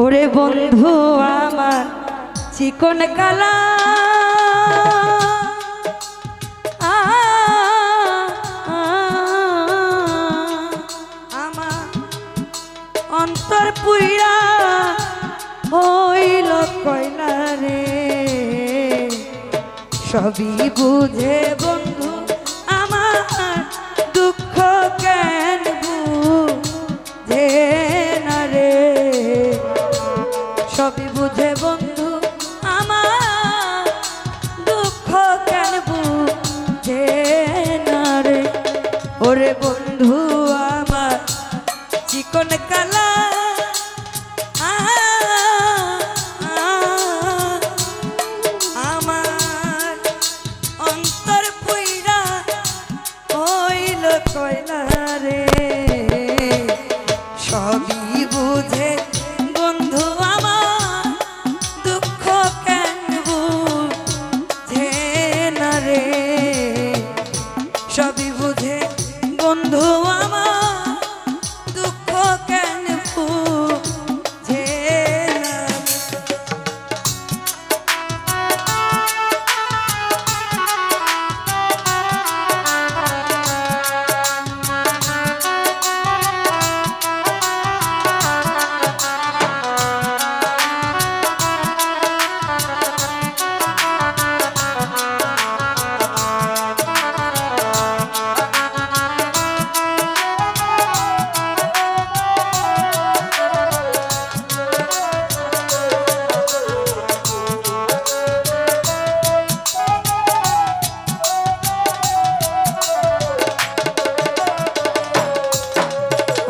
ওরে বন্ধু আমার চিকন কালা আমার অন্তর পুইরা হইল কয়লা রে সবই বুঝে বন্ধু আমার দুঃখ কেন বুঝে না রে সবই বুঝে বন্ধু আমার দুঃখ কেন বুঝে না রে ওরে বন্ধু আমার চিকন কালা আমার অন্তর পুইরা হইল কয়লা রে সবই বুঝে বন্ধু আমার দুঃখ কেন বুঝে না রে সবই বুঝে বন্ধু আমার দুঃখ কেন বুঝে না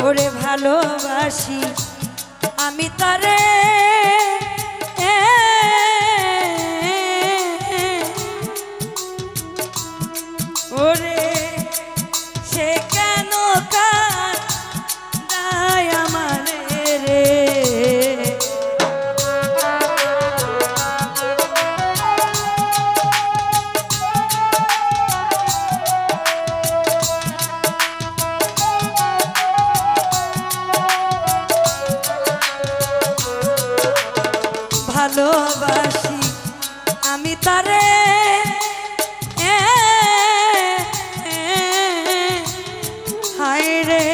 ওরে ভালোবাসি আমি তারে ওরে সে কেন কাঁদায় আমারে রে ভালোবাসি আমি তারে হায় রে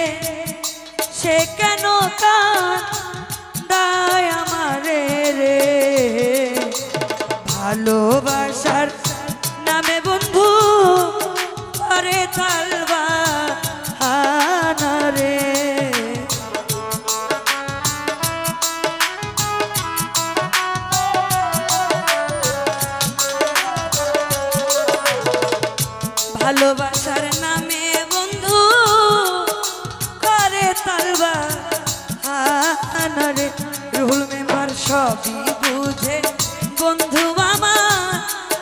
সে কেন কাঁদায় আমারে রে ভালোবাসার নামে বন্ধু করে তালবা হানা রে ভালোবাসার নামে বন্ধু করে তালবা হানারে রুহুল মেম্বার সবই বুঝে বন্ধু আমার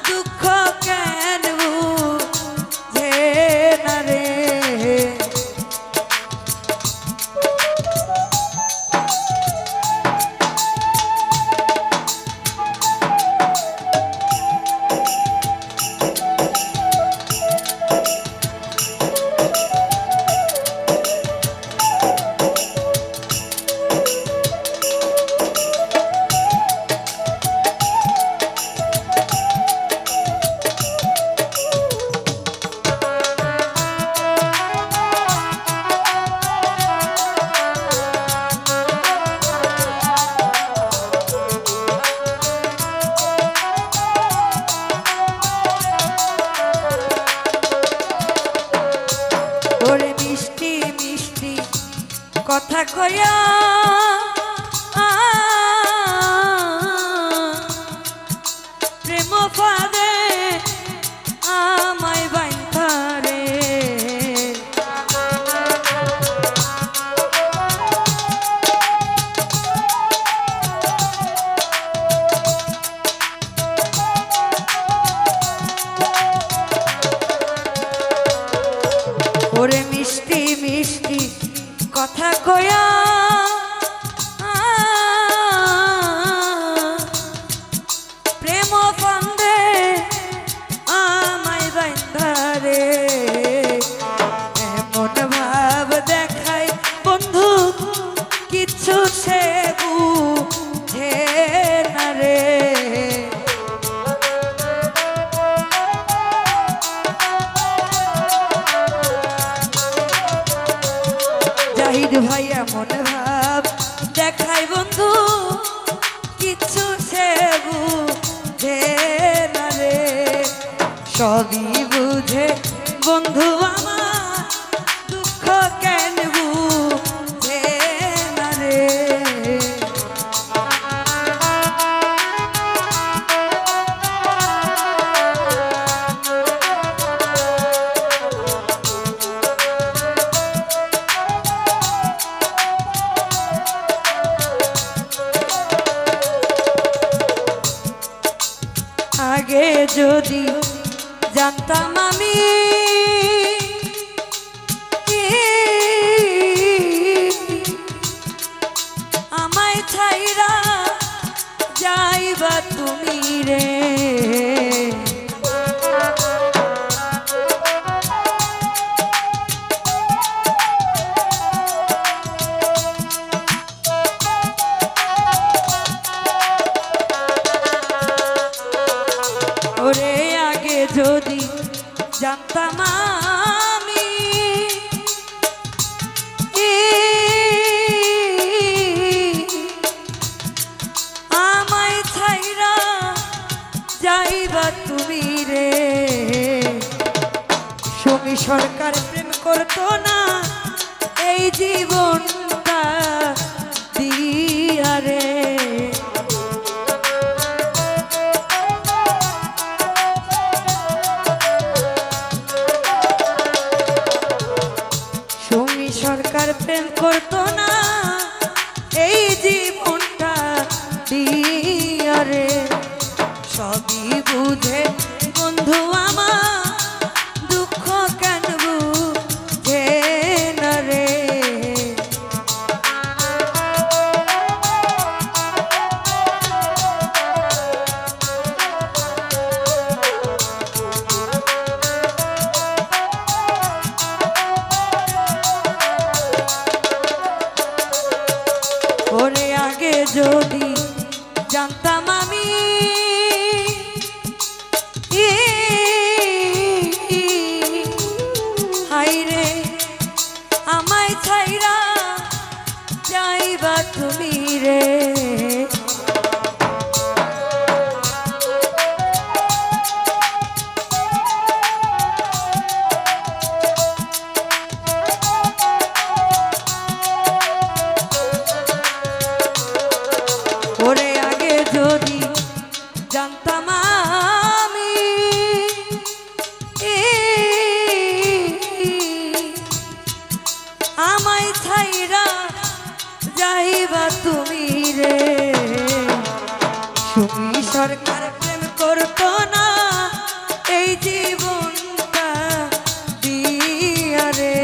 দুঃখ কেন বুঝে না রে ওরে মিষ্টি মিষ্টি কথা কয়া প্রেম ফাদে আমায় বাইন্ধা রে ওরে মিষ্টি মিষ্টি কথা কয়া বন্ধু কিছু সে বুঝে না রে, সবই বুঝে বন্ধু আমার দুঃখ কেন বুঝে না রে। আগে যদি জানতাম আমি আমায় ছাইরা যাইবা তুমি রে, ওরে আগে যদি জানতাম আমি আমায় ছাইরা যাইবা তুমি রে, সুমি সরকার প্রেম করতো না এই জীবনটা দিয়া রে। সরকার প্রেম করতো না এই জীবনটা দিয়া রে, সবই বুঝে বন্ধু আমার দুঃখ কেন বুঝে না রে। ওরে আগে যদি জানতাম আমি হাইরে আমায় ছাইরা যাইবা তুমি রে, ওরে আগে যদি জানতাম আমি আমায় ছাইরা যাইবা তুমি রে, সুমি সরকার প্রেম করতো না এই জীবনটা দিয়া রে।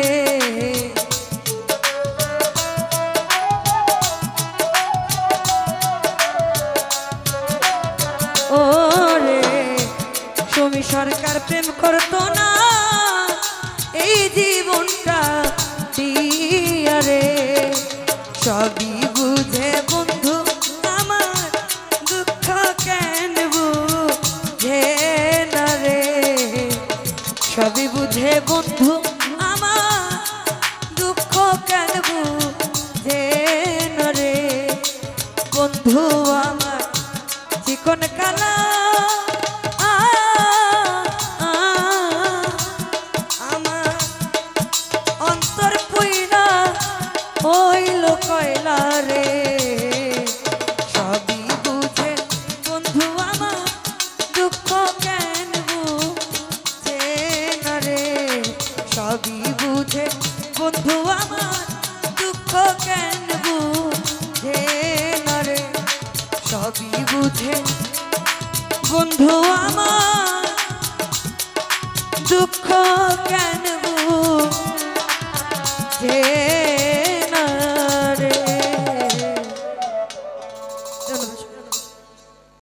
ওরে সুমি সরকার প্রেম করতো না এই জীবনটা দিয়া রে, সবই বুঝে বন্ধু আমার দুঃখ কেন বুঝে না রে, সবই বুঝে বন্ধু আমার দুঃখ কেন বুঝে না রে। বন্ধু আমার চিকন কালা আমার অন্তর পুইরা হইল কয়লা রে, সবই বুঝে বন্ধু আমার দুঃখ কেন বুঝে না রে, সবই বুঝে বন্ধু আমার দুঃখ কেন বুঝে না রে, সবই বুঝে বন্ধু আমার দুঃখ কেন